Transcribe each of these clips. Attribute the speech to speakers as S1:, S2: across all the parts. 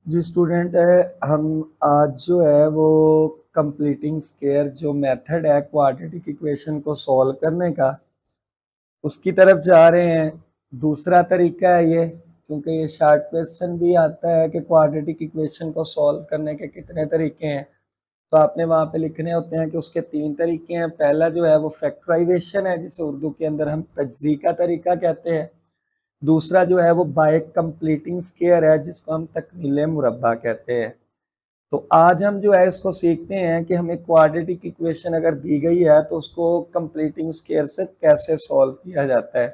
S1: जी student है। हम आज जो है वो कंप्लीटिंग स्क्वायर जो मेथड है क्वाड्रेटिक इक्वेशन को सॉल्व करने का उसकी तरफ जा रहे हैं। दूसरा तरीका है ये, क्योंकि ये शार्ट क्वेश्चन भी आता है कि क्वाड्रेटिक इक्वेशन को सॉल्व करने के कितने तरीके हैं। तो आपने वहाँ पे लिखने होते हैं कि उसके 3 तरीके हैं। पहला जो है वो फैक्टराइजेशन है, जिसे उर्दू के अंदर हम तज्ज़ी का तरीका कहते हैं। दूसरा जो है वो बाय कंप्लीटिंग स्क्वायर है, जिसको हम तकमील मुरब्बा कहते हैं। तो आज हम जो है इसको सीखते हैं कि हमें क्वाड्रेटिक इक्वेशन अगर दी गई है तो उसको कंप्लीटिंग स्क्वायर से कैसे सॉल्व किया जाता है।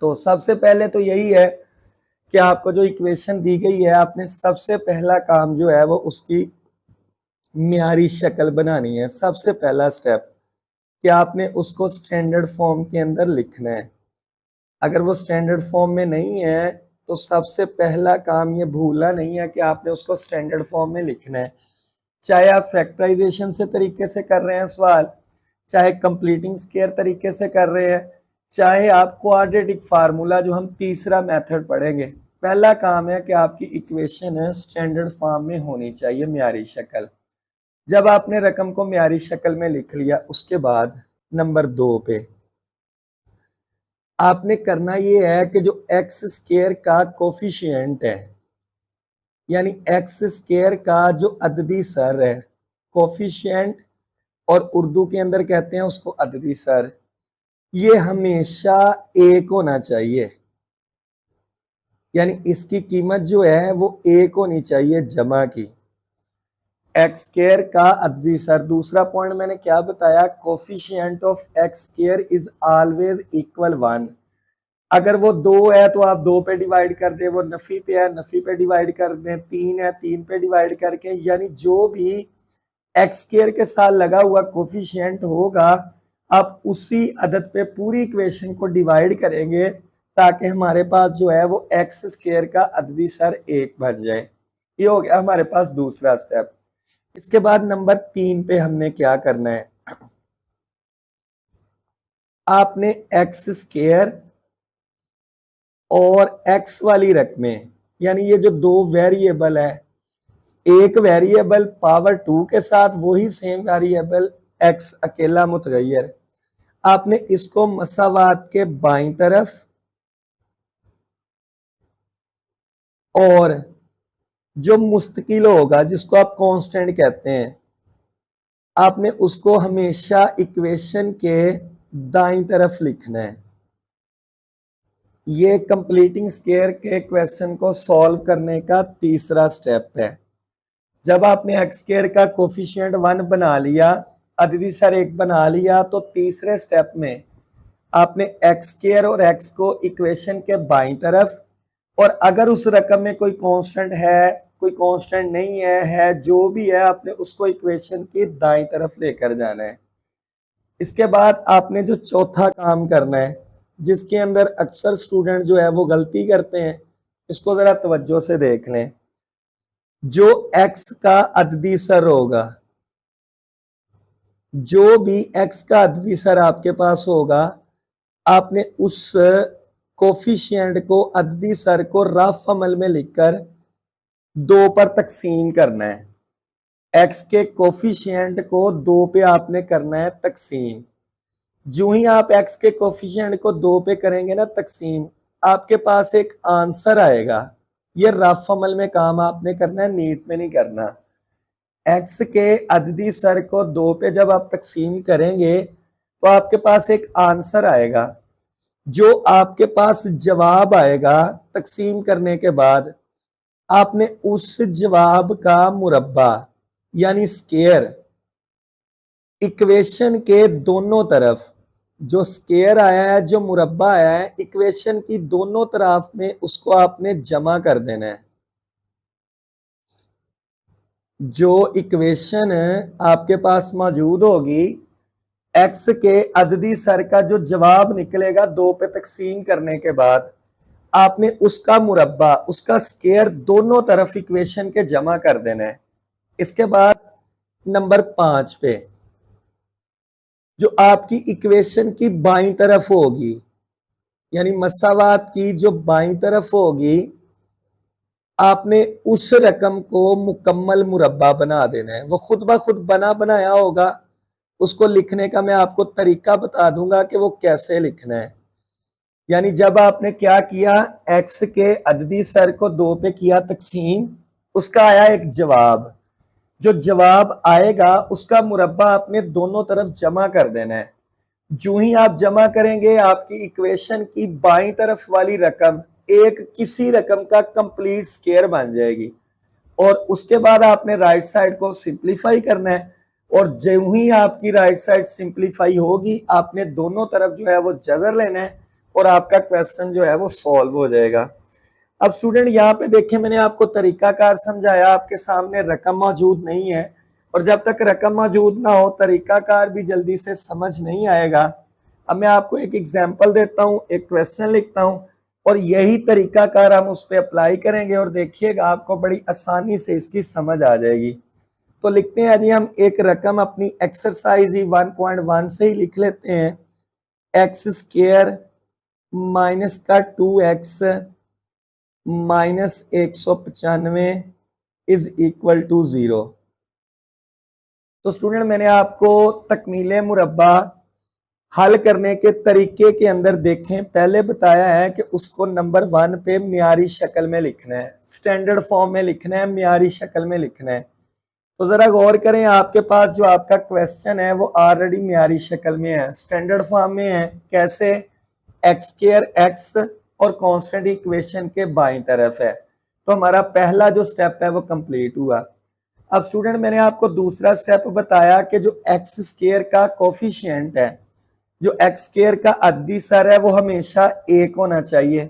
S1: तो सबसे पहले तो यही है कि आपको जो इक्वेशन दी गई है, आपने सबसे पहला काम जो है वो उसकी म्यारी शक्ल बनानी है। सबसे पहला स्टेप कि आपने उसको स्टैंडर्ड फॉर्म के अंदर लिखना है। अगर वो स्टैंडर्ड फॉर्म में नहीं है तो सबसे पहला काम ये भूलना नहीं है कि आपने उसको स्टैंडर्ड फॉर्म में लिखना है। चाहे आप फैक्टराइजेशन से तरीके से कर रहे हैं सवाल, चाहे कंप्लीटिंग स्क्वायर तरीके से कर रहे हैं, चाहे आप क्वाड्रेटिक फार्मूला जो हम तीसरा मेथड पढ़ेंगे। पहला काम है कि आपकी इक्वेशन स्टैंडर्ड फॉर्म में होनी चाहिए, म्यारी शक्ल। जब आपने रकम को म्यारी शक्ल में लिख लिया, उसके बाद नंबर 2 पे आपने करना ये है कि जो एक्स स्क्वायर का कोफिशिएंट है, यानी एक्स स्क्वायर का जो अददी सर है, कोफिशिएंट और उर्दू के अंदर कहते हैं उसको अददी सर, ये हमेशा 1 होना चाहिए। यानी इसकी कीमत जो है वो 1 होनी चाहिए जमा की। एक्स स्क्वायर का अददी सर। दूसरा पॉइंट मैंने क्या बताया, coefficient of x square is always equal 1। अगर वो 2 है तो आप 2 पे डिवाइड कर दें, वो नफी पे है नफी पे डिवाइड कर दें, 3 है 3 पे डिवाइड करके, यानी जो भी एक्स स्क्वायर के साथ लगा हुआ कोफिशिएंट होगा, आप उसी अदद पे पूरी इक्वेशन को डिवाइड करेंगे ताकि हमारे पास जो है वो एक्स स्क्वायर का अददी सर 1 बन जाए। ये हो गया हमारे पास दूसरा स्टेप। इसके बाद नंबर 3 पे हमने क्या करना है, आपने एक्स स्क्वायर और एक्स वाली रकमें, यानी ये जो 2 वेरिएबल है, एक वेरिएबल पावर 2 के साथ वही सेम वेरिएबल एक्स अकेला मुतगैर, आपने इसको मसावात के बाईं तरफ और जो मुस्तकिल होगा जिसको आप कांस्टेंट कहते हैं, आपने उसको हमेशा इक्वेशन के दाईं तरफ लिखना है। ये कंप्लीटिंग स्क्वायर के क्वेश्चन को सॉल्व करने का तीसरा स्टेप है। जब आपने एक्स स्क्वायर का कोफिशिएंट 1 बना लिया, अददी सर 1 बना लिया, तो तीसरे स्टेप में आपने एक्स स्क्वायर और एक्स को इक्वेशन के बाईं तरफ, और अगर उस रकम में कोई कांस्टेंट है, कोई कांस्टेंट नहीं है जो भी है, आपने उसको इक्वेशन की दाईं तरफ लेकर जाना है। इसके बाद आपने जो चौथा काम करना है, जिसके अंदर अक्सर स्टूडेंट जो है वो गलती करते हैं, इसको जरा तवज्जो से देख लें। जो एक्स का अददी सर होगा, जो भी एक्स का अददी सर आपके पास होगा, आपने उस कोफिशिएंट को, अददी सर को रफ अमल में लिखकर 2 पर तकसीम करना है। एक्स के कोफिशिएंट को 2 पे आपने करना है तकसीम। जो ही आप एक्स के कोफिशिएंट को 2 पे करेंगे ना तकसीम, आपके पास एक आंसर आएगा। ये रफ अमल में काम आपने करना है, नीट में नहीं करना। एक्स के अददी सर को 2 पे जब आप तकसीम करेंगे तो आपके पास एक आंसर आएगा। जो आपके पास जवाब आएगा तकसीम करने के बाद, आपने उस जवाब का मुरब्बा यानी स्क्वायर इक्वेशन के दोनों तरफ, जो स्क्वायर आया है, जो मुरब्बा आया है, इक्वेशन की दोनों तरफ में उसको आपने जमा कर देना है। जो इक्वेशन आपके पास मौजूद होगी, एक्स के अददी सर का जो जवाब निकलेगा 2 पे तकसीम करने के बाद, आपने उसका मुरब्बा, उसका स्क्वायर दोनों तरफ इक्वेशन के जमा कर देना है। इसके बाद नंबर 5 पे जो आपकी इक्वेशन की बाईं तरफ होगी, यानी मसावात की जो बाईं तरफ होगी, आपने उस रकम को मुकम्मल मुरब्बा बना देना है। वो खुद ब खुद बना बनाया होगा, उसको लिखने का मैं आपको तरीका बता दूंगा कि वो कैसे लिखना है। यानी जब आपने क्या किया, x के अददी सर को 2 पे किया तकसीम, उसका आया एक जवाब। जो जवाब आएगा उसका मुरब्बा आपने दोनों तरफ जमा कर देना है। जो ही आप जमा करेंगे, आपकी इक्वेशन की बाईं तरफ वाली रकम एक किसी रकम का कंप्लीट स्क्वायर बन जाएगी। और उसके बाद आपने राइट साइड को सिंप्लीफाई करना है, और जो ही आपकी राइट साइड सिंप्लीफाई होगी, आपने दोनों तरफ जो है वो जजर लेना है, और आपका क्वेश्चन जो है वो सॉल्व हो जाएगा। अब स्टूडेंट यहाँ पे देखें, मैंने आपको तरीकाकार समझाया, आपके सामने रकम मौजूद नहीं है, और जब तक रकम मौजूद ना हो तरीकाकार भी जल्दी से समझ नहीं आएगा। अब मैं आपको एक एग्जांपल देता हूँ, एक क्वेश्चन लिखता हूँ, और यही तरीकाकार हम उस पर अप्लाई करेंगे, और देखिएगा आपको बड़ी आसानी से इसकी समझ आ जाएगी। तो लिखते हैं, यदि हम एक रकम अपनी एक्सरसाइज ही 1.1 से ही लिख लेते हैं, एक्स स्क्वायर माइनस का 2x minus 195 is equal to 0। तो स्टूडेंट मैंने आपको तकमीले मुरब्बा हल करने के तरीके के अंदर देखें पहले बताया है कि उसको नंबर 1 पे म्यारी शक्ल में लिखना है, स्टैंडर्ड फॉर्म में लिखना है, म्यारी शक्ल में लिखना है। तो जरा गौर करें, आपके पास जो आपका क्वेश्चन है वो ऑलरेडी म्यारी शक्ल में है, स्टैंडर्ड फॉर्म में है। कैसे? एक्स स्क्वायर एक्स और कांस्टेंट इक्वेशन के बाईं तरफ है। तो हमारा पहला जो स्टेप है वो कंप्लीट हुआ। अब स्टूडेंट मैंने आपको दूसरा स्टेप बताया कि जो एक्स स्क्वायर का कोफिशिएंट है, जो एक्स स्क्वायर का अद्दी सर है, वो हमेशा 1 होना चाहिए।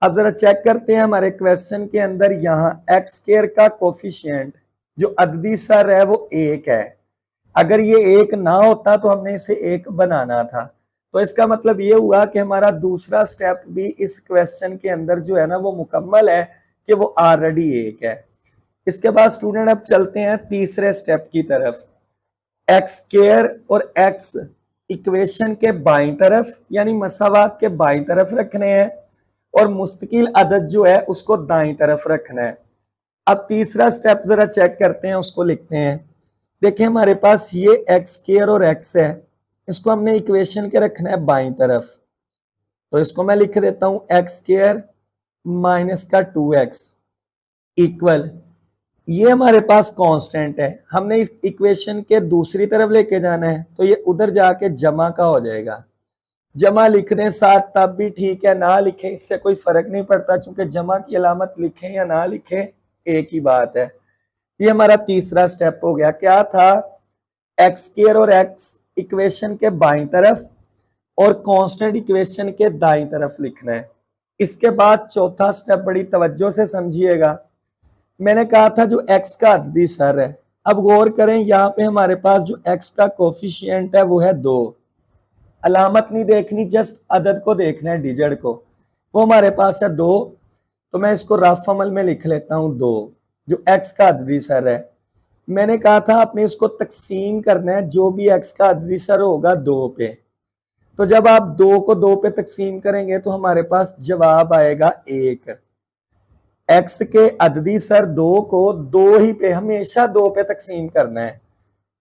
S1: अब जरा चेक करते हैं हमारे क्वेश्चन के अंदर, यहाँ एक्स स्क्वायर का कोफिशिएंट जो अद्दी सर है वो 1 है। अगर ये 1 ना होता तो हमने इसे 1 बनाना था। तो इसका मतलब ये हुआ कि हमारा दूसरा स्टेप भी इस क्वेश्चन के अंदर जो है ना वो मुकम्मल है, कि वो ऑलरेडी 1 है। इसके बाद स्टूडेंट अब चलते हैं तीसरे स्टेप की तरफ। एक्स स्क्वायर और एक्स इक्वेशन के बाईं तरफ यानी मसावात के बाईं तरफ रखने हैं, और मुस्तकिल अदद जो है उसको दाईं तरफ रखना है। अब तीसरा स्टेप जरा चेक करते हैं, उसको लिखते हैं। देखिए हमारे पास ये एक्स स्क्वायर और एक्स है, इसको हमने इक्वेशन के रखना है बाईं तरफ। तो इसको मैं लिख देता हूं एक्स स्क्वायर माइनस का 2x इक्वल, ये हमारे पास कांस्टेंट है, हमने इस इक्वेशन के दूसरी तरफ लेके जाना है, तो ये उधर जाके जमा का हो जाएगा। जमा लिख दें साथ तब भी ठीक है, ना लिखें इससे कोई फर्क नहीं पड़ता, क्योंकि जमा की अलामत लिखें या ना लिखें एक ही बात है। ये हमारा तीसरा स्टेप हो गया। क्या था? एक्स स्क्वायर और एक्स इक्वेशन के बाईं तरफ और कांस्टेंट इक्वेशन के दाईं तरफ लिखना है। इसके बाद चौथा स्टेप बड़ी तवज्जो से समझिएगा। मैंने कहा था जो एक्स का अददी सर है, अब गौर करें यहाँ पे हमारे पास जो एक्स का कोफिशिएंट है वो है 2। अलामत नहीं देखनी, जस्ट अदद को देखना है, डिजिट को। वो हमारे पास है 2, तो मैं इसको रफ अमल में लिख लेता हूँ 2, जो एक्स का अददी सर है। मैंने कहा था आपने इसको तकसीम करना है, जो भी एक्स का अददी सर होगा 2 पे। तो जब आप 2 को 2 पे तकसीम करेंगे तो हमारे पास जवाब आएगा 1। एक्स के अददी सर 2 को 2 ही पे, हमेशा 2 पे तकसीम करना है।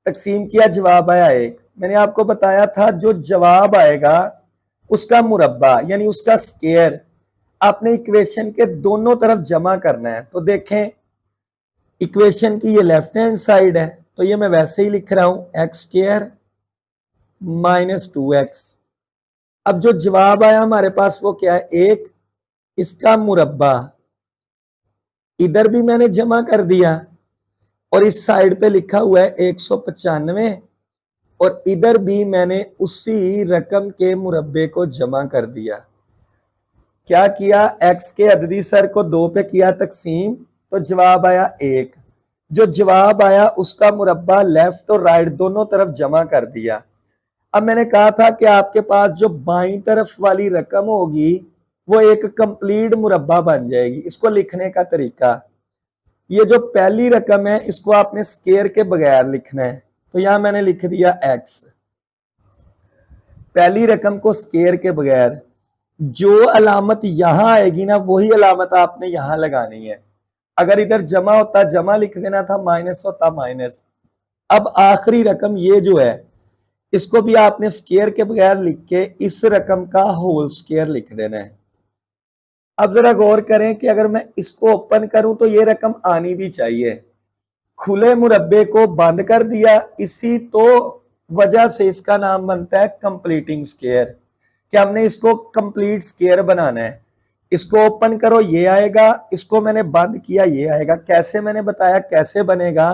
S1: तकसीम किया, जवाब आया 1। मैंने आपको बताया था जो जवाब आएगा उसका मुरब्बा यानी उसका स्क्वायर आपने इक्वेशन के दोनों तरफ जमा करना है। तो देखें इक्वेशन की ये लेफ्ट हैंड साइड है, तो ये मैं वैसे ही लिख रहा हूं एक्स स्क्वायर माइनस 2x। अब जो जवाब आया हमारे पास वो क्या है? 1। इसका मुरब्बा इधर भी मैंने जमा कर दिया, और इस साइड पे लिखा हुआ है 195, और इधर भी मैंने उसी रकम के मुरब्बे को जमा कर दिया। क्या किया? एक्स के अददी सर को 2 पे किया तकसीम, तो जवाब आया 1। जो जवाब आया उसका मुरब्बा लेफ्ट और राइट दोनों तरफ जमा कर दिया। अब मैंने कहा था कि आपके पास जो बाईं तरफ वाली रकम होगी वो एक कंप्लीट मुरब्बा बन जाएगी। इसको लिखने का तरीका, ये जो पहली रकम है इसको आपने स्क्वायर के बगैर लिखना है। तो यहां मैंने लिख दिया x, पहली रकम को स्क्वायर के बगैर। जो अलामत यहां आएगी ना वही अलामत आपने यहां लगानी है। अगर इधर जमा होता जमा लिख देना था, माइनस होता माइनस। अब आखिरी रकम ये जो है इसको भी आपने स्केयर के बगैर लिख के इस रकम का होल स्केयर लिख देना है। अब जरा गौर करें कि अगर मैं इसको ओपन करूं तो ये रकम आनी भी चाहिए। खुले मुरब्बे को बंद कर दिया, इसी तो वजह से इसका नाम बनता है कंप्लीटिंग स्केयर, कि हमने इसको कंप्लीट स्केयर बनाना है। इसको ओपन करो ये आएगा, इसको मैंने बंद किया ये आएगा। कैसे, मैंने बताया कैसे बनेगा।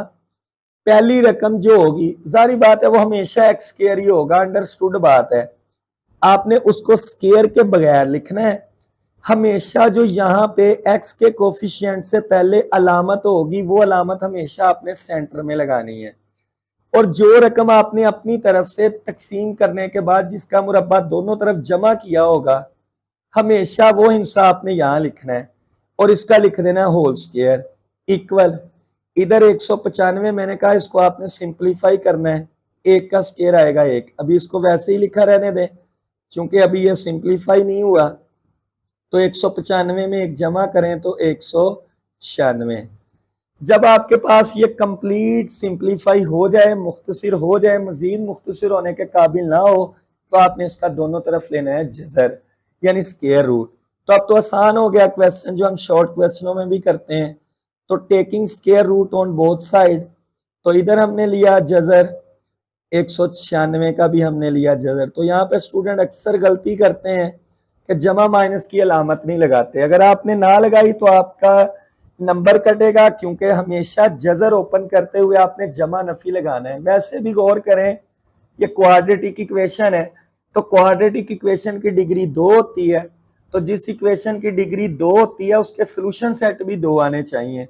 S1: पहली रकम जो होगी, जारी बात है वो हमेशा एक्स स्केयर ही होगा, अंडरस्टूड बात है। आपने उसको स्केयर के बगैर लिखना है। हमेशा जो यहाँ पे एक्स के कोफिशिएंट से पहले अलामत होगी वो अलामत हमेशा आपने सेंटर में लगानी है। और जो रकम आपने अपनी तरफ से तकसीम करने के बाद जिसका मुरब्बा दोनों तरफ जमा किया होगा, हमेशा वो हिस्सा आपने यहाँ लिखना है और इसका लिख देना है होल स्क्वायर इक्वल। इधर 195 मैंने कहा इसको आपने सिंप्लीफाई करना है, एक का स्क्वायर आएगा एक। अभी इसको वैसे ही लिखा रहने दें, क्योंकि अभी ये सिंप्लीफाई नहीं हुआ। तो 195 में एक जमा करें तो 196। जब आपके पास ये कंप्लीट सिंप्लीफाई हो जाए, मुख्तसर हो जाए, मजीद मुख्तसर होने के काबिल ना हो, तो आपने इसका दोनों तरफ लेना है जजर यानी स्क्वायर रूट। तो अब तो आसान हो गया क्वेश्चन, जो हम शॉर्ट क्वेश्चनों में भी करते हैं। तो taking square root on both side, तो इधर हमने लिया जजर, 196 का भी हमने लिया जजर। तो यहाँ पे स्टूडेंट अक्सर गलती करते हैं कि जमा माइनस की अलामत नहीं लगाते। अगर आपने ना लगाई तो आपका नंबर कटेगा, क्योंकि हमेशा जजर ओपन करते हुए आपने जमा नफी लगाना है। वैसे भी गौर करें, ये क्वाड्रेटिक इक्वेशन है, तो क्वाड्रेटिक इक्वेशन की डिग्री 2 होती है। तो जिस इक्वेशन की डिग्री 2 होती है उसके सोल्यूशन सेट भी 2 आने चाहिए।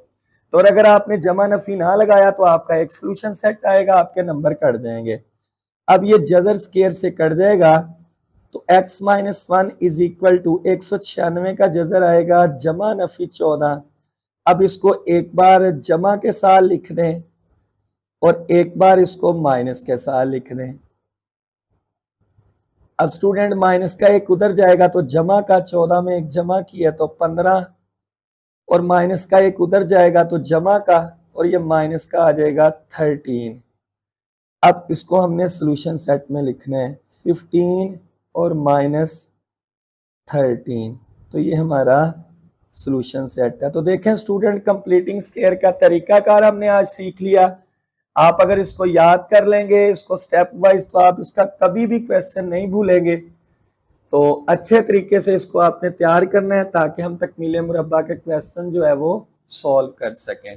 S1: तो अगर आपने जमा नफी ना लगाया तो आपका एक सोल्यूशन सेट आएगा, आपके नंबर कट जाएंगे। अब ये जजर स्केयर से कट जाएगा, तो x minus 1 is equal to 196 का जजर आएगा जमा नफी 14। अब इसको एक बार जमा के साथ लिख दें और एक बार इसको माइनस के साथ लिख दें। अब स्टूडेंट माइनस का एक उधर जाएगा तो जमा का 14 में एक जमा किया तो 15, और माइनस का एक उधर जाएगा तो जमा का, और ये माइनस का आ जाएगा 13। अब इसको हमने सोल्यूशन सेट में लिखना है 15 और माइनस 13। तो ये हमारा सोल्यूशन सेट है। तो देखें स्टूडेंट, कंप्लीटिंग स्क्वायर का तरीकाकार हमने आज सीख लिया। आप अगर इसको याद कर लेंगे, इसको स्टेप वाइज, तो आप इसका कभी भी क्वेश्चन नहीं भूलेंगे। तो अच्छे तरीके से इसको आपने तैयार करना है ताकि हम तकमील मुरब्बा के क्वेश्चन जो है वो सॉल्व कर सकें।